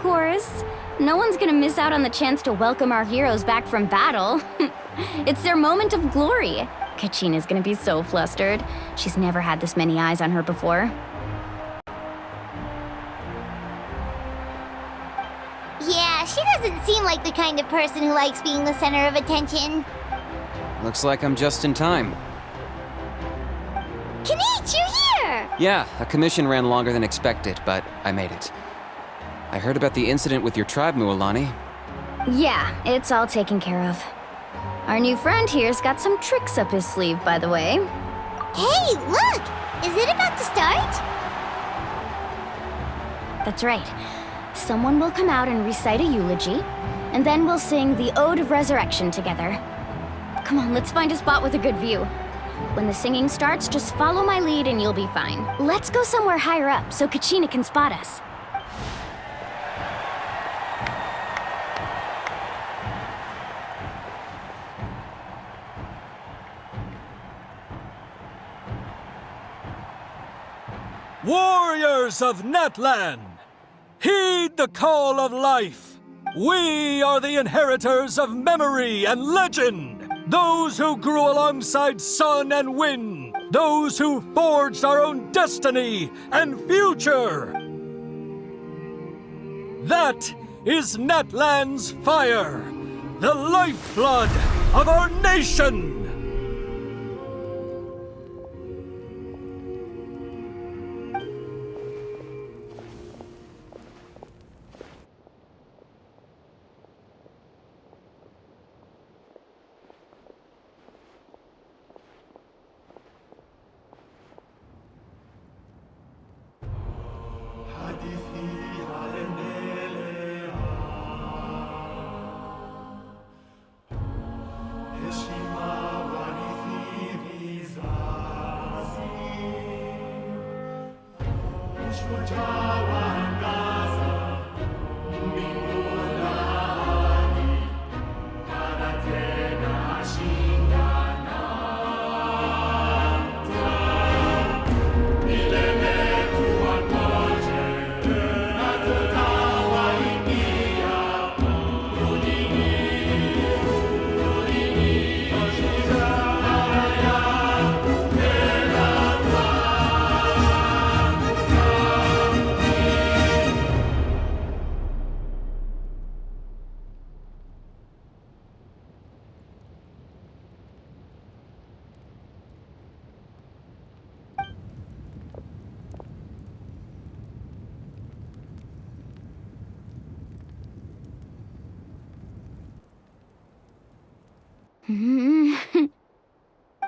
course. No one's gonna miss out on the chance to welcome our heroes back from battle. It's their moment of glory. Kachina's gonna be so flustered. She's never had this many eyes on her before. Yeah, she doesn't seem like the kind of person who likes being the center of attention. Looks like I'm just in time. Kanich, you're here! Yeah, a commission ran longer than expected, but I made it. I heard about the incident with your tribe, Mualani. Yeah, it's all taken care of. Our new friend here's got some tricks up his sleeve, by the way. Hey, look! Is it about to start? That's right. Someone will come out and recite a eulogy, and then we'll sing the Ode of Resurrection together. Come on, let's find a spot with a good view. When the singing starts, just follow my lead and you'll be fine. Let's go somewhere higher up so Kachina can spot us. Warriors of Natlan, heed the call of life. We are the inheritors of memory and legend. Those who grew alongside sun and wind. Those who forged our own destiny and future. That is Natlan's fire, the lifeblood of our nation.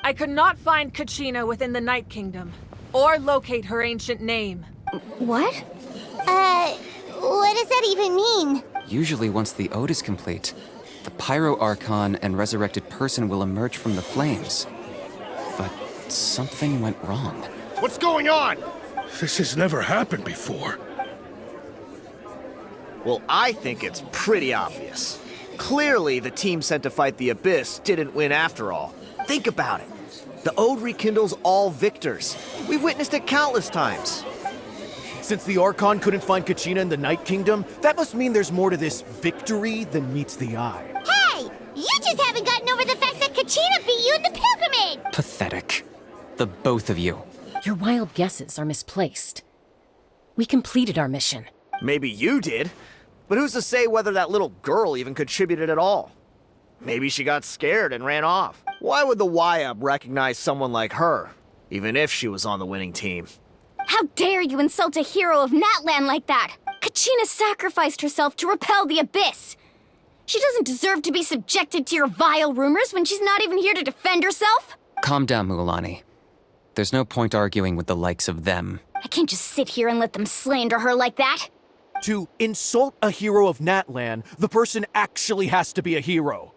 I could not find Kachina within the Night Kingdom, or locate her ancient name. What? What does that even mean? Usually once the ode is complete, the Pyro Archon and resurrected person will emerge from the flames. But something went wrong. What's going on? This has never happened before. Well, I think it's pretty obvious. Clearly, the team sent to fight the Abyss didn't win after all. Think about it. The Ode rekindles all victors. We've witnessed it countless times. Since the Archon couldn't find Kachina in the Night Kingdom, that must mean there's more to this victory than meets the eye. Hey! You just haven't gotten over the fact that Kachina beat you in the pilgrimage! Pathetic. The both of you. Your wild guesses are misplaced. We completed our mission. Maybe you did, but who's to say whether that little girl even contributed at all? Maybe she got scared and ran off. Why would the YUB recognize someone like her, even if she was on the winning team? How dare you insult a hero of Natlan like that? Kachina sacrificed herself to repel the Abyss. She doesn't deserve to be subjected to your vile rumors when she's not even here to defend herself. Calm down, Mualani. There's no point arguing with the likes of them. I can't just sit here and let them slander her like that. To insult a hero of Natlan, the person actually has to be a hero.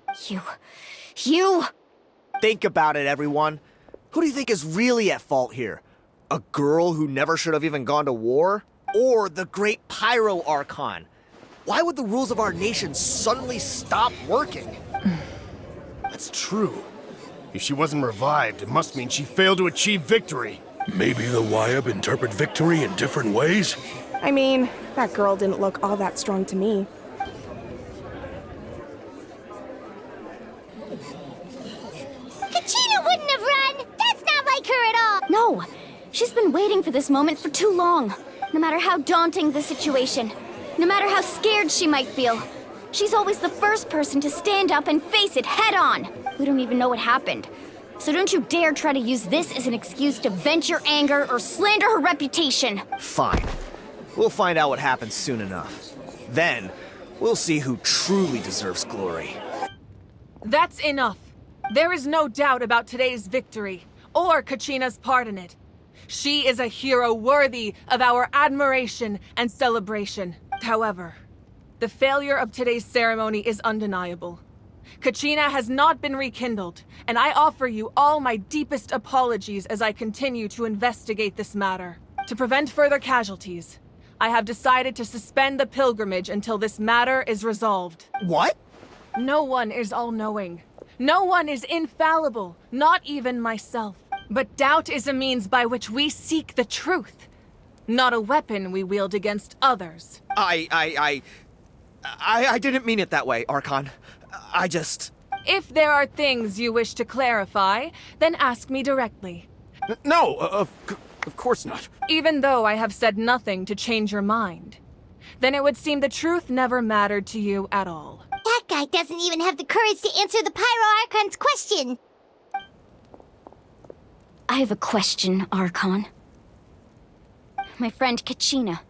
You... Think about it, everyone. Who do you think is really at fault here? A girl who never should have even gone to war? Or the great Pyro Archon? Why would the rules of our nation suddenly stop working? That's true. If she wasn't revived, it must mean she failed to achieve victory. Maybe the YUB interpret victory in different ways? I mean, that girl didn't look all that strong to me. Kachina wouldn't have run! That's not like her at all! No! She's been waiting for this moment for too long. No matter how daunting the situation, no matter how scared she might feel, she's always the first person to stand up and face it head on. We don't even know what happened. So don't you dare try to use this as an excuse to vent your anger or slander her reputation. Fine. We'll find out what happens soon enough. Then, we'll see who truly deserves glory. That's enough. There is no doubt about today's victory, or Kachina's part in it. She is a hero worthy of our admiration and celebration. However, the failure of today's ceremony is undeniable. Kachina has not been rekindled, and I offer you all my deepest apologies as I continue to investigate this matter. To prevent further casualties, I have decided to suspend the pilgrimage until this matter is resolved. What? No one is all-knowing. No one is infallible, not even myself. But doubt is a means by which we seek the truth, not a weapon we wield against others. I didn't mean it that way, Archon. I just... If there are things you wish to clarify, then ask me directly. No, of course not. Even though I have said nothing to change your mind, then it would seem the truth never mattered to you at all. That guy doesn't even have the courage to answer the Pyro Archon's question. I have a question, Archon. My friend Kachina.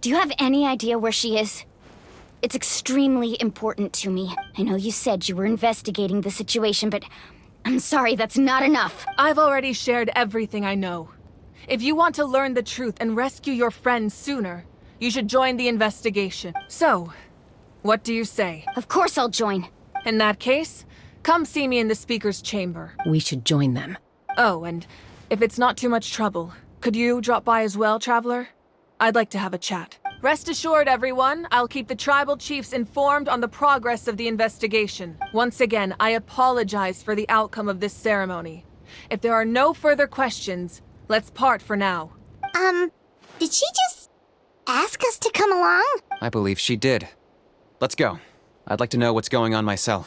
Do you have any idea where she is? It's extremely important to me. I know you said you were investigating the situation, but I'm sorry, that's not enough. I've already shared everything I know. If you want to learn the truth and rescue your friend sooner, you should join the investigation. So, what do you say? Of course I'll join. In that case, come see me in the speaker's chamber. We should join them. Oh, and if it's not too much trouble, could you drop by as well, Traveler? I'd like to have a chat. Rest assured, everyone, I'll keep the tribal chiefs informed on the progress of the investigation. Once again, I apologize for the outcome of this ceremony. If there are no further questions, let's part for now. Did she just ask us to come along? I believe she did. Let's go. I'd like to know what's going on myself.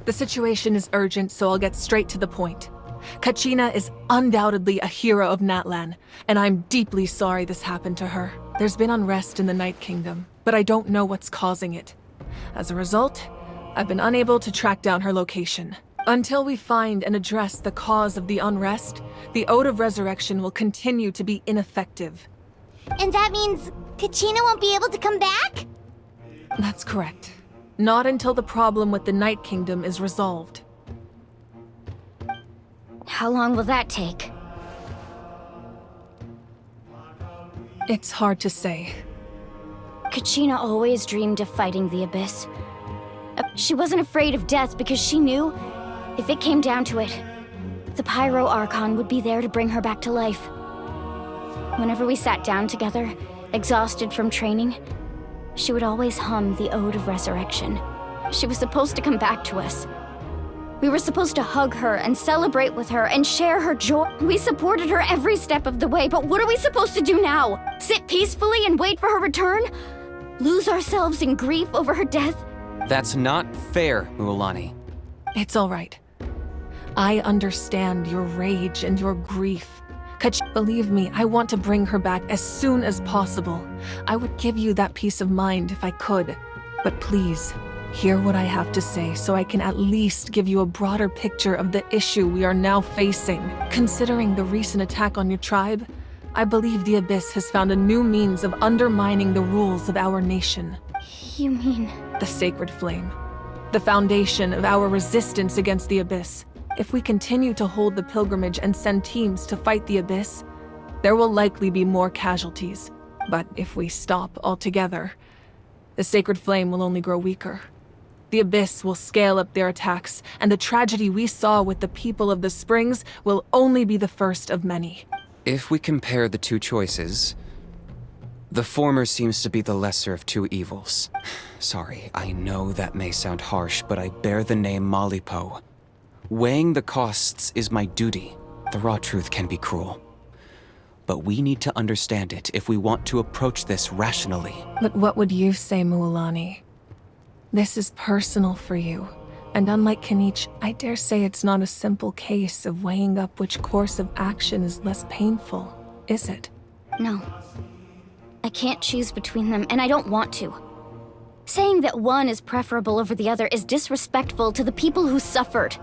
The situation is urgent, so I'll get straight to the point. Kachina is undoubtedly a hero of Natlan, and I'm deeply sorry this happened to her. There's been unrest in the Night Kingdom, but I don't know what's causing it. As a result, I've been unable to track down her location. Until we find and address the cause of the unrest, the Ode of Resurrection will continue to be ineffective. And that means Kachina won't be able to come back? That's correct. Not until the problem with the Night Kingdom is resolved. How long will that take? It's hard to say. Kachina always dreamed of fighting the Abyss. She wasn't afraid of death because she knew, if it came down to it, the Pyro Archon would be there to bring her back to life. Whenever we sat down together, exhausted from training, she would always hum the Ode of Resurrection. She was supposed to come back to us. We were supposed to hug her and celebrate with her and share her joy. We supported her every step of the way, but what are we supposed to do now? Sit peacefully and wait for her return? Lose ourselves in grief over her death? That's not fair, Mualani. It's all right. I understand your rage and your grief. Believe me, I want to bring her back as soon as possible. I would give you that peace of mind if I could. But please, hear what I have to say so I can at least give you a broader picture of the issue we are now facing. Considering the recent attack on your tribe, I believe the Abyss has found a new means of undermining the rules of our nation. You mean... The Sacred Flame. The foundation of our resistance against the Abyss. If we continue to hold the pilgrimage and send teams to fight the Abyss, there will likely be more casualties. But if we stop altogether, the Sacred Flame will only grow weaker. The Abyss will scale up their attacks, and the tragedy we saw with the people of the Springs will only be the first of many. If we compare the two choices, the former seems to be the lesser of two evils. Sorry, I know that may sound harsh, but I bear the name Malipo. Weighing the costs is my duty. The raw truth can be cruel. But we need to understand it if we want to approach this rationally. But what would you say, Mualani? This is personal for you. And unlike Kinich, I dare say it's not a simple case of weighing up which course of action is less painful, is it? No. I can't choose between them, and I don't want to. Saying that one is preferable over the other is disrespectful to the people who suffered.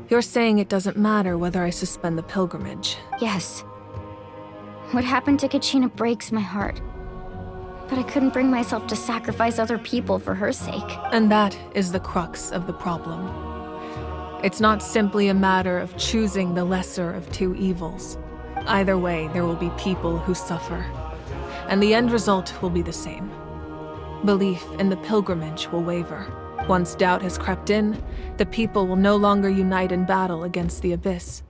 You're saying it doesn't matter whether I suspend the pilgrimage. Yes. What happened to Kachina breaks my heart. But I couldn't bring myself to sacrifice other people for her sake. And that is the crux of the problem. It's not simply a matter of choosing the lesser of two evils. Either way, there will be people who suffer. And the end result will be the same. Belief in the pilgrimage will waver. Once doubt has crept in, the people will no longer unite in battle against the Abyss.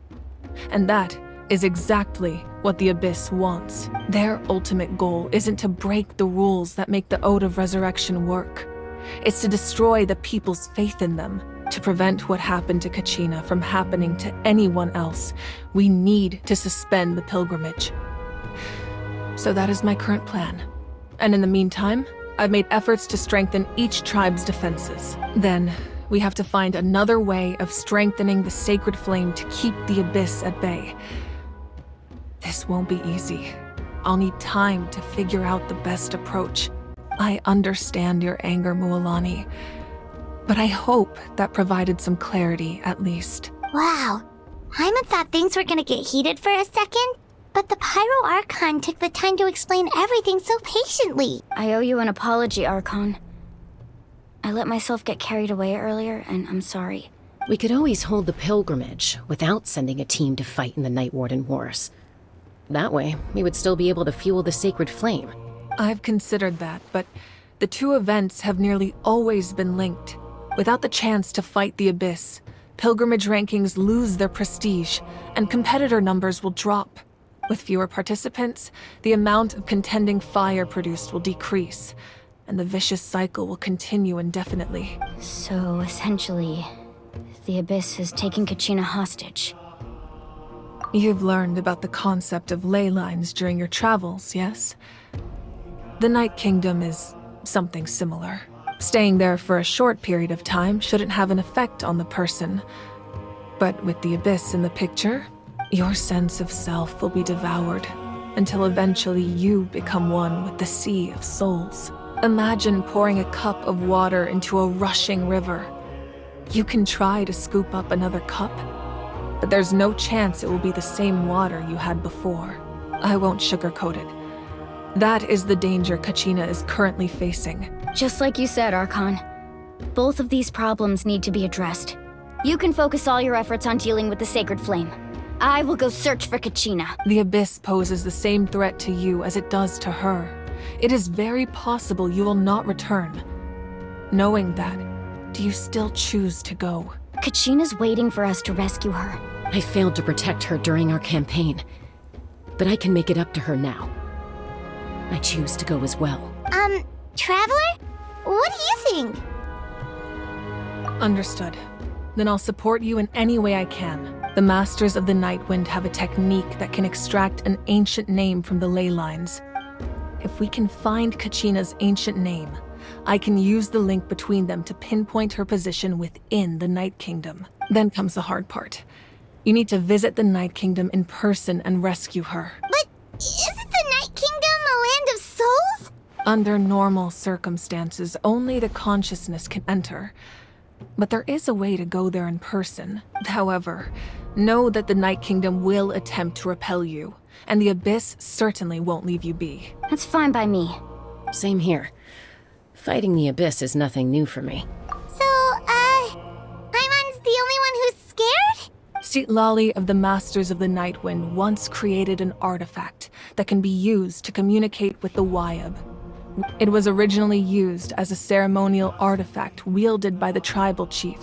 And that is exactly what the Abyss wants. Their ultimate goal isn't to break the rules that make the Ode of Resurrection work. It's to destroy the people's faith in them. To prevent what happened to Kachina from happening to anyone else, we need to suspend the pilgrimage. So that is my current plan. And in the meantime, I've made efforts to strengthen each tribe's defenses. Then, we have to find another way of strengthening the sacred flame to keep the Abyss at bay. This won't be easy. I'll need time to figure out the best approach. I understand your anger, Mualani, but I hope that provided some clarity, at least. Wow. Hyman thought things were gonna get heated for a second, but the Pyro Archon took the time to explain everything so patiently. I owe you an apology, Archon. I let myself get carried away earlier, and I'm sorry. We could always hold the pilgrimage without sending a team to fight in the Night Warden Wars. That way, we would still be able to fuel the sacred flame. I've considered that, but the two events have nearly always been linked. Without the chance to fight the Abyss, pilgrimage rankings lose their prestige, and competitor numbers will drop. With fewer participants, the amount of contending fire produced will decrease, and the vicious cycle will continue indefinitely. So, essentially, the Abyss has taken Kachina hostage. You've learned about the concept of ley lines during your travels, yes? The Night Kingdom is something similar. Staying there for a short period of time shouldn't have an effect on the person. But with the Abyss in the picture, your sense of self will be devoured, until eventually you become one with the sea of souls. Imagine pouring a cup of water into a rushing river. You can try to scoop up another cup, but there's no chance it will be the same water you had before. I won't sugarcoat it. That is the danger Kachina is currently facing. Just like you said, Archon. Both of these problems need to be addressed. You can focus all your efforts on dealing with the sacred flame. I will go search for Kachina. The Abyss poses the same threat to you as it does to her. It is very possible you will not return. Knowing that, do you still choose to go? Kachina's waiting for us to rescue her. I failed to protect her during our campaign, but I can make it up to her now. I choose to go as well. Traveler? What do you think? Understood. Then I'll support you in any way I can. The Masters of the Nightwind have a technique that can extract an ancient name from the ley lines. If we can find Kachina's ancient name, I can use the link between them to pinpoint her position within the Night Kingdom. Then comes the hard part. You need to visit the Night Kingdom in person and rescue her. But isn't the Night Kingdom a land of souls? Under normal circumstances, only the consciousness can enter. But there is a way to go there in person. However, know that the Night Kingdom will attempt to repel you, and the Abyss certainly won't leave you be. That's fine by me. Same here. Fighting the Abyss is nothing new for me. So, Paimon's the only one who's scared? Lali of the Masters of the Nightwind once created an artifact that can be used to communicate with the Wyab. It was originally used as a ceremonial artifact wielded by the tribal chiefs.